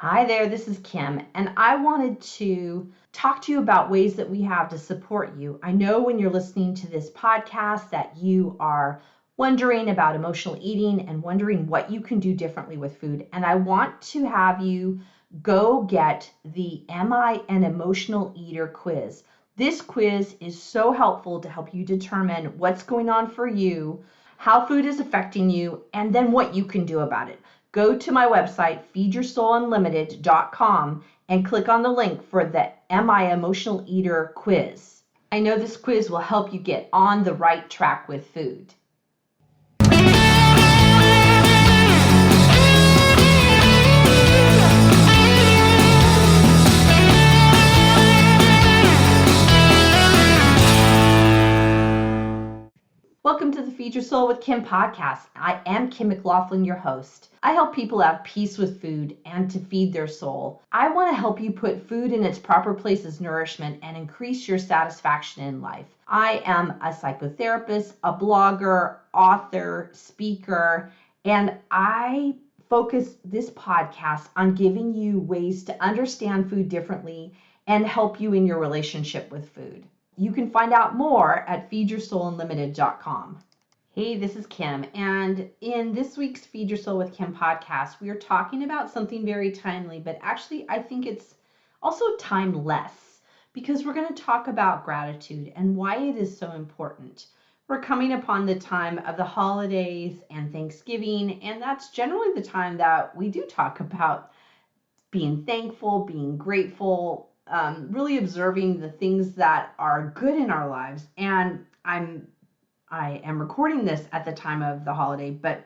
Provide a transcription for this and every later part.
Hi there, this is Kim, and I wanted to talk to you about ways that we have to support you. I know when you're listening to this podcast that you are wondering about emotional eating and wondering what you can do differently with food. And I want to have you go get the Am I an Emotional Eater quiz. This quiz is so helpful to help you determine what's going on for you, how food is affecting you, and then what you can do about it. Go to my website, feedyoursoulunlimited.com, and click on the link for the Am I Emotional Eater quiz. I know this quiz will help you get on the right track with food. Welcome to the Feed Your Soul with Kim podcast. I am Kim McLaughlin, your host. I help people have peace with food and to feed their soul. I want to help you put food in its proper place as nourishment and increase your satisfaction in life. I am a psychotherapist, a blogger, author, speaker, and I focus this podcast on giving you ways to understand food differently and help you in your relationship with food. You can find out more at feedyoursoulunlimited.com. Hey, this is Kim, and in this week's Feed Your Soul with Kim podcast, we are talking about something very timely, but actually I think it's also timeless because we're going to talk about gratitude and why it is so important. We're coming upon the time of the holidays and Thanksgiving, and that's generally the time that we do talk about being thankful, being grateful, really observing the things that are good in our lives. And I am recording this at the time of the holiday, but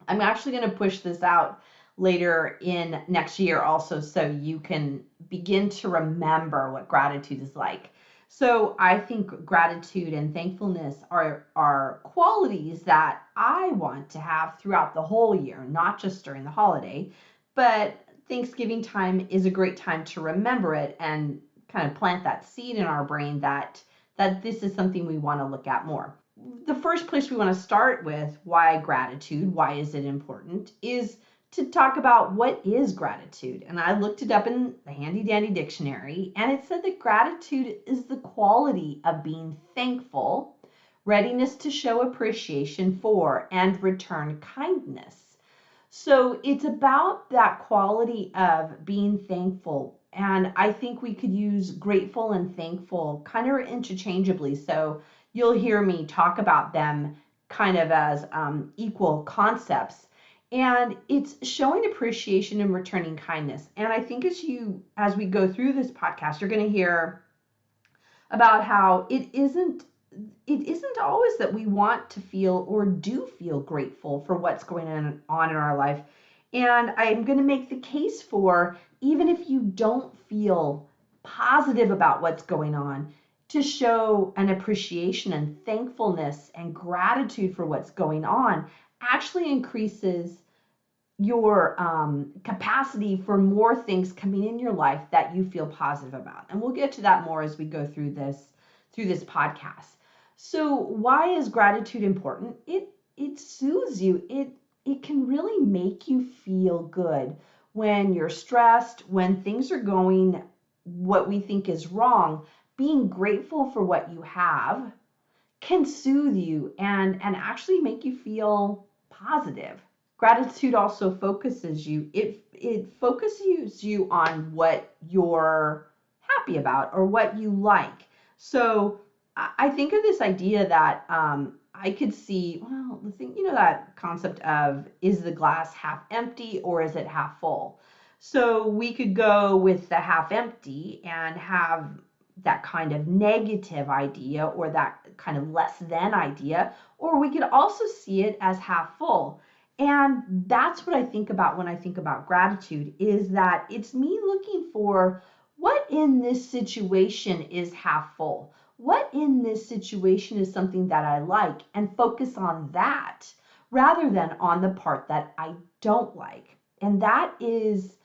I'm actually going to push this out later in next year also so you can begin to remember what gratitude is like. So I think gratitude and thankfulness are qualities that I want to have throughout the whole year, not just during the holiday, but Thanksgiving time is a great time to remember it and kind of plant that seed in our brain that this is something we want to look at more. The first place we want to start with why gratitude, why is it important, is to talk about what is gratitude. And I looked it up in the handy dandy dictionary, and it said that gratitude is the quality of being thankful, readiness to show appreciation for, and return kindness. So it's about that quality of being thankful. And I think we could use grateful and thankful kind of interchangeably. So you'll hear me talk about them kind of as equal concepts. And it's showing appreciation and returning kindness. And I think as we go through this podcast, you're going to hear about how it isn't always that we want to feel or do feel grateful for what's going on in our life. And I'm going to make the case for, even if you don't feel positive about what's going on, to show an appreciation and thankfulness and gratitude for what's going on actually increases your capacity for more things coming in your life that you feel positive about. And we'll get to that more as we go through this podcast. So why is gratitude important? It soothes you. It can really make you feel good when you're stressed, when things are going what we think is wrong. Being grateful for what you have can soothe you and actually make you feel positive. Gratitude also focuses you. It focuses you on what you're happy about or what you like. So I think of this idea that I could see, well, the thing, that concept of, is the glass half empty or is it half full? So we could go with the half empty and have that kind of negative idea or that kind of less than idea, or we could also see it as half full. And that's what I think about when I think about gratitude, is that it's me looking for what in this situation is half full. What in this situation is something that I like, and focus on that rather than on the part that I don't like. And that is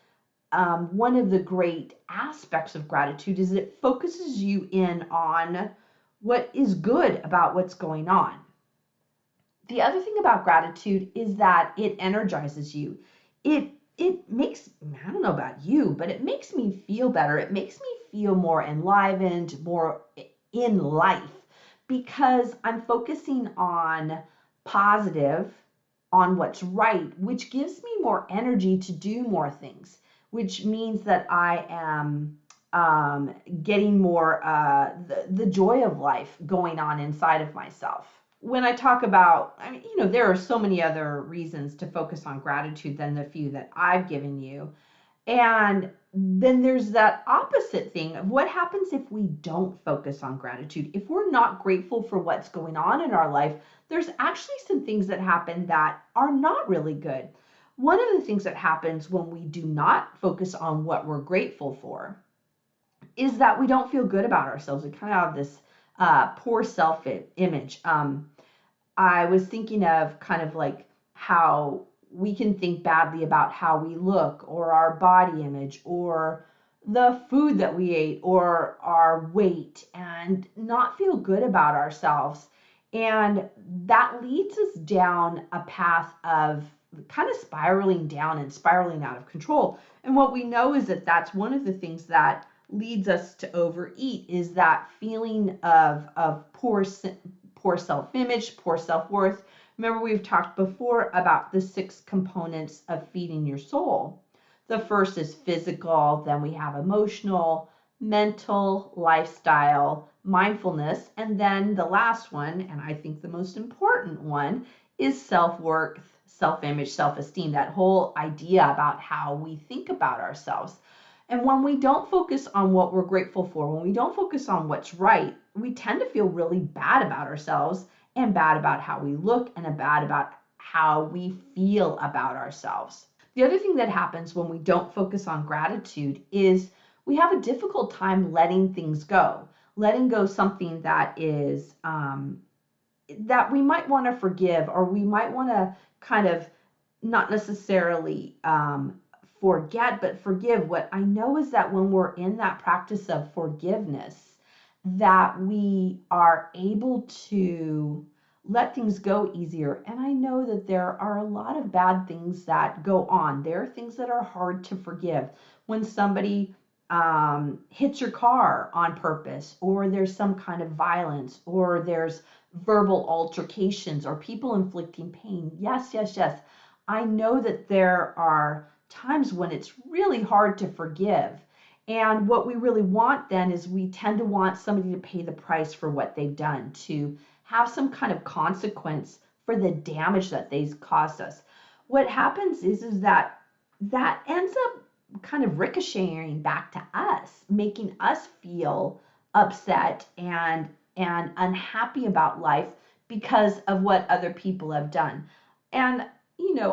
one of the great aspects of gratitude, is it focuses you in on what is good about what's going on. The other thing about gratitude is that it energizes you. It it makes, I don't know about you, but it makes me feel better. It makes me feel more enlivened, more in life, because I'm focusing on positive, on what's right, which gives me more energy to do more things, which means that I am getting more the joy of life going on inside of myself. When I talk about, I mean, there are so many other reasons to focus on gratitude than the few that I've given you. And then there's that opposite thing of what happens if we don't focus on gratitude. If we're not grateful for what's going on in our life, there's actually some things that happen that are not really good. One of the things that happens when we do not focus on what we're grateful for is that we don't feel good about ourselves. We kind of have this poor self image. I was thinking of kind of like how we can think badly about how we look or our body image or the food that we ate or our weight and not feel good about ourselves. And that leads us down a path of kind of spiraling down and spiraling out of control. And what we know is that that's one of the things that leads us to overeat, is that feeling of poor self-image, poor self-worth. Remember, we've talked before about the 6 components of feeding your soul. The first is physical, then we have emotional, mental, lifestyle, mindfulness, and then the last one, and I think the most important one, is self-worth, self-image, self-esteem, that whole idea about how we think about ourselves. And when we don't focus on what we're grateful for, when we don't focus on what's right, we tend to feel really bad about ourselves and bad about how we look and bad about how we feel about ourselves. The other thing that happens when we don't focus on gratitude is we have a difficult time letting things go, letting go something that is that we might want to forgive, or we might want to kind of not necessarily forget, but forgive. What I know is that when we're in that practice of forgiveness, that we are able to let things go easier. And I know that there are a lot of bad things that go on. There are things that are hard to forgive. When somebody hits your car on purpose, or there's some kind of violence, or there's verbal altercations, or people inflicting pain. Yes, yes, yes. I know that there are times when it's really hard to forgive. And what we really want then is we tend to want somebody to pay the price for what they've done, to have some kind of consequence for the damage that they've caused us. What happens is that ends up kind of ricocheting back to us, making us feel upset and unhappy about life because of what other people have done. And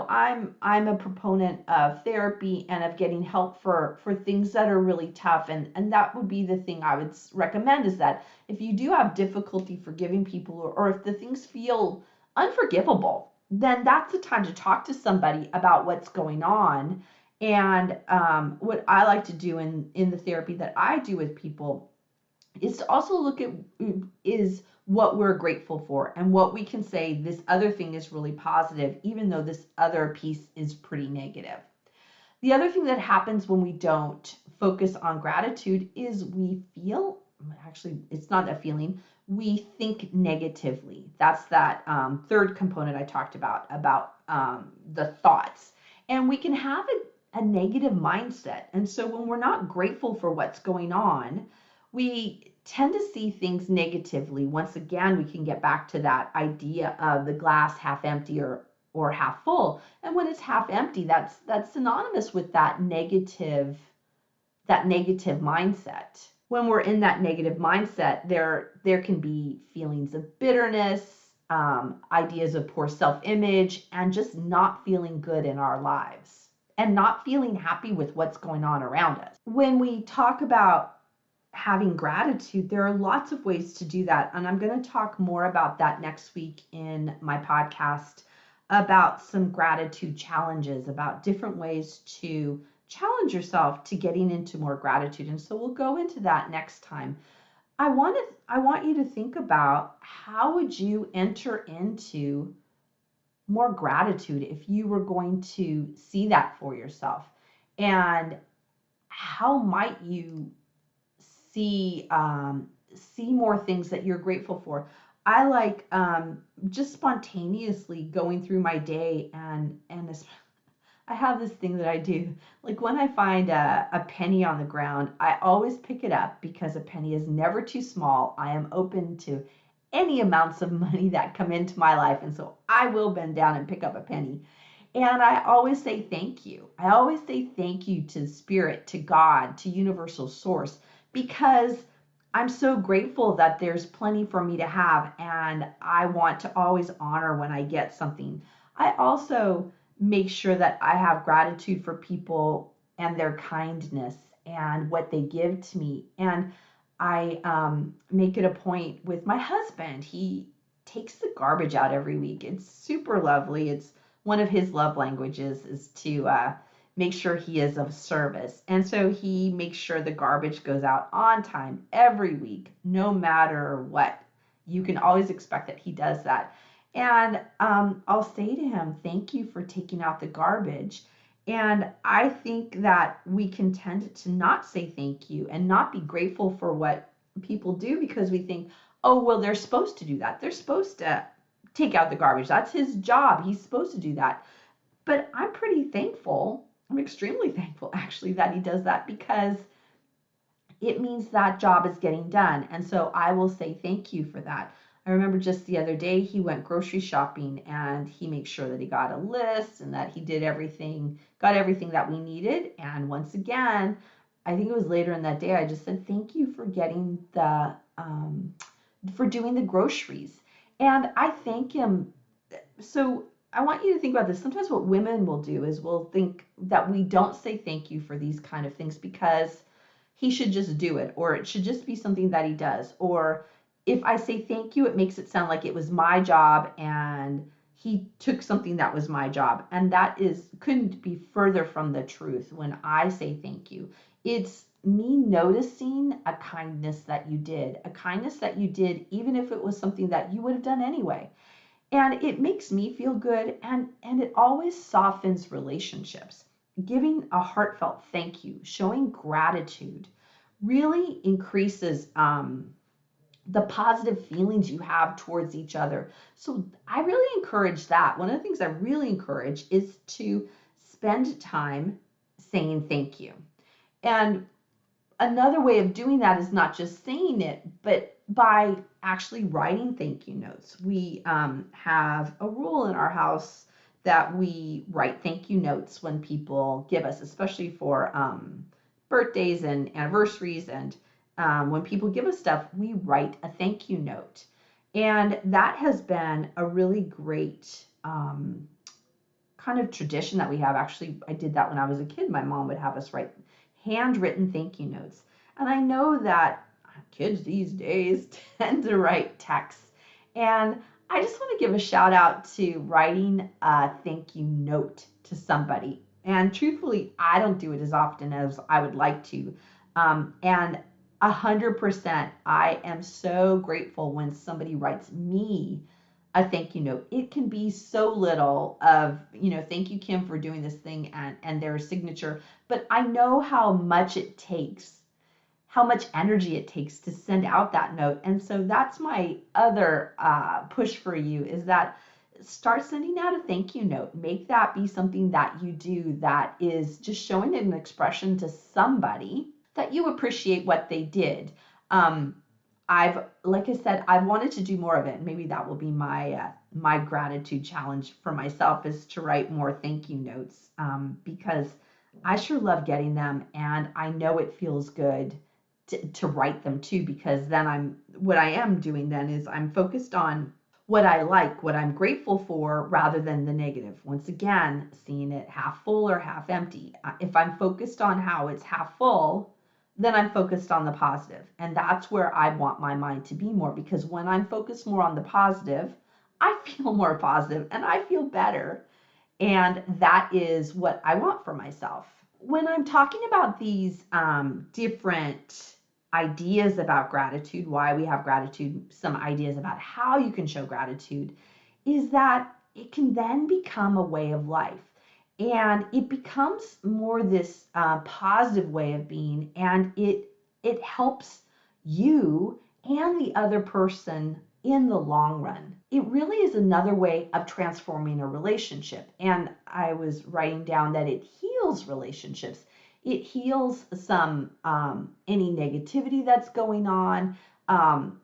I'm a proponent of therapy and of getting help for things that are really tough. And that would be the thing I would recommend, is that if you do have difficulty forgiving people, or if the things feel unforgivable, then that's the time to talk to somebody about what's going on. And what I like to do in the therapy that I do with people is to also look at is what we're grateful for, and what we can say this other thing is really positive, even though this other piece is pretty negative. The other thing that happens when we don't focus on gratitude is we feel, actually, it's not a feeling, we think negatively. That's that third component I talked about the thoughts. And we can have a negative mindset. And so when we're not grateful for what's going on, we tend to see things negatively. Once again, we can get back to that idea of the glass half empty or half full. And when it's half empty, that's synonymous with that negative mindset. When we're in that negative mindset, there can be feelings of bitterness, ideas of poor self-image, and just not feeling good in our lives, and not feeling happy with what's going on around us. When we talk about having gratitude, there are lots of ways to do that. And I'm going to talk more about that next week in my podcast, about some gratitude challenges, about different ways to challenge yourself to getting into more gratitude. And so we'll go into that next time. I want you to think about, how would you enter into more gratitude if you were going to see that for yourself? And how might you see see more things that you're grateful for? I like just spontaneously going through my day, and I have this thing that I do. Like when I find a penny on the ground, I always pick it up because a penny is never too small. I am open to any amounts of money that come into my life. And so I will bend down and pick up a penny. And I always say thank you. I always say thank you to Spirit, to God, to Universal Source, because I'm so grateful that there's plenty for me to have. And I want to always honor when I get something. I also make sure that I have gratitude for people and their kindness and what they give to me. And I make it a point with my husband. He takes the garbage out every week. It's super lovely. It's one of his love languages is to make sure he is of service. And so he makes sure the garbage goes out on time every week, no matter what. You can always expect that he does that. And I'll say to him, thank you for taking out the garbage. And I think that we can tend to not say thank you and not be grateful for what people do because we think, oh, well, they're supposed to do that. They're supposed to take out the garbage. That's his job. He's supposed to do that. But I'm pretty thankful. I'm extremely thankful, actually, that he does that because it means that job is getting done. And so I will say thank you for that. I remember just the other day, he went grocery shopping and he makes sure that he got a list and that he did everything, got everything that we needed. And once again, I think it was later in that day, I just said, thank you for getting for doing the groceries. And I thank him. So I want you to think about this. Sometimes what women will do is we'll think that we don't say thank you for these kind of things because he should just do it, or it should just be something that he does. Or if I say thank you, it makes it sound like it was my job and he took something that was my job. And that couldn't be further from the truth when I say thank you. It's me noticing a kindness that you did, even if it was something that you would have done anyway. And it makes me feel good, and it always softens relationships. Giving a heartfelt thank you, showing gratitude, really increases the positive feelings you have towards each other. So I really encourage that. One of the things I really encourage is to spend time saying thank you. And another way of doing that is not just saying it, but by actually writing thank you notes. We have a rule in our house that we write thank you notes when people give us, especially for birthdays and anniversaries. And when people give us stuff, we write a thank you note. And that has been a really great kind of tradition that we have. Actually, I did that when I was a kid. My mom would have us write handwritten thank you notes. And I know that kids these days tend to write texts. And I just want to give a shout out to writing a thank you note to somebody. And truthfully, I don't do it as often as I would like to. And 100%, I am so grateful when somebody writes me a thank you note. It can be so little of, thank you, Kim, for doing this thing and their signature. But I know how much it takes, how much energy it takes to send out that note. And so that's my other push for you is that start sending out a thank you note. Make that be something that you do that is just showing an expression to somebody that you appreciate what they did. Like I said, I've wanted to do more of it. Maybe that will be my gratitude challenge for myself is to write more thank you notes because I sure love getting them, and I know it feels good to write them too, because then what I am doing then is I'm focused on what I like, what I'm grateful for, rather than the negative. Once again, seeing it half full or half empty. If I'm focused on how it's half full, then I'm focused on the positive. And that's where I want my mind to be more, because when I'm focused more on the positive, I feel more positive and I feel better. And that is what I want for myself. When I'm talking about these different ideas about gratitude, why we have gratitude, some ideas about how you can show gratitude, is that it can then become a way of life. And it becomes more this positive way of being, and it helps you and the other person in the long run. It really is another way of transforming a relationship. And I was writing down that it heals relationships. It heals some any negativity that's going on,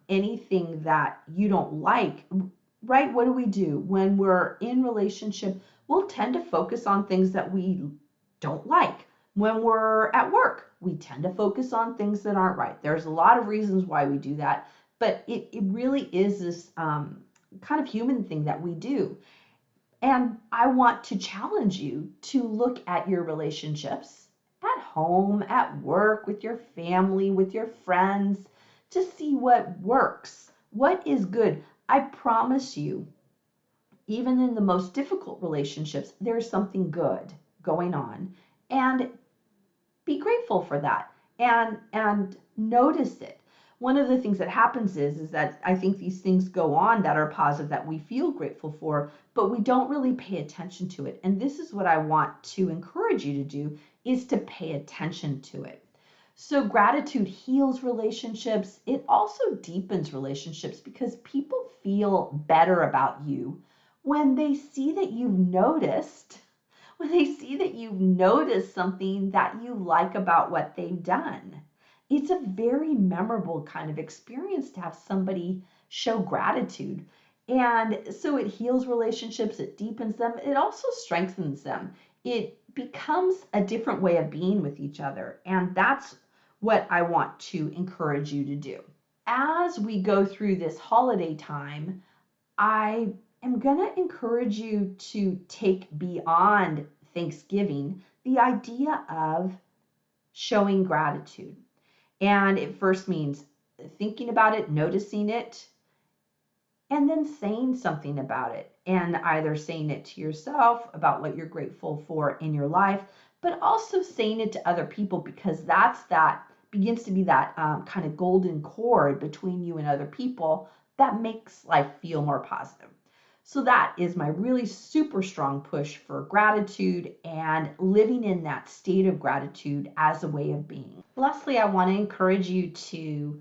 anything that you don't like. Right? What do? When we're in relationship, we'll tend to focus on things that we don't like. When we're at work, we tend to focus on things that aren't right. There's a lot of reasons why we do that, but it really is this kind of human thing that we do. And I want to challenge you to look at your relationships at home, at work, with your family, with your friends, to see what works, what is good. I promise you, even in the most difficult relationships, there's something good going on. And be grateful for that and notice it. One of the things that happens is that I think these things go on that are positive, that we feel grateful for, but we don't really pay attention to it. And this is what I want to encourage you to do, is to pay attention to it. So gratitude heals relationships. It also deepens relationships because people feel better about you when they see that you've noticed something that you like about what they've done. It's a very memorable kind of experience to have somebody show gratitude. And so it heals relationships, it deepens them, it also strengthens them. It becomes a different way of being with each other. And that's what I want to encourage you to do. As we go through this holiday time, I am going to encourage you to take beyond Thanksgiving the idea of showing gratitude. And it first means thinking about it, noticing it, and then saying something about it. And either saying it to yourself about what you're grateful for in your life, but also saying it to other people, because that begins to be that kind of golden cord between you and other people that makes life feel more positive. So that is my really super strong push for gratitude and living in that state of gratitude as a way of being. Lastly, I want to encourage you to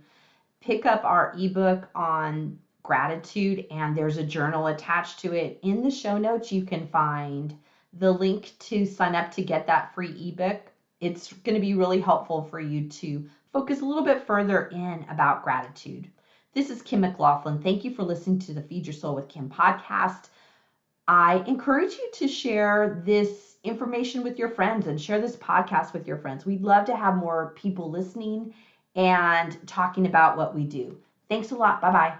pick up our ebook on gratitude, and there's a journal attached to it. In the show notes, you can find the link to sign up to get that free ebook. It's going to be really helpful for you to focus a little bit further in about gratitude. This is Kim McLaughlin. Thank you for listening to the Feed Your Soul with Kim podcast. I encourage you to share this information with your friends and share this podcast with your friends. We'd love to have more people listening and talking about what we do. Thanks a lot. Bye-bye.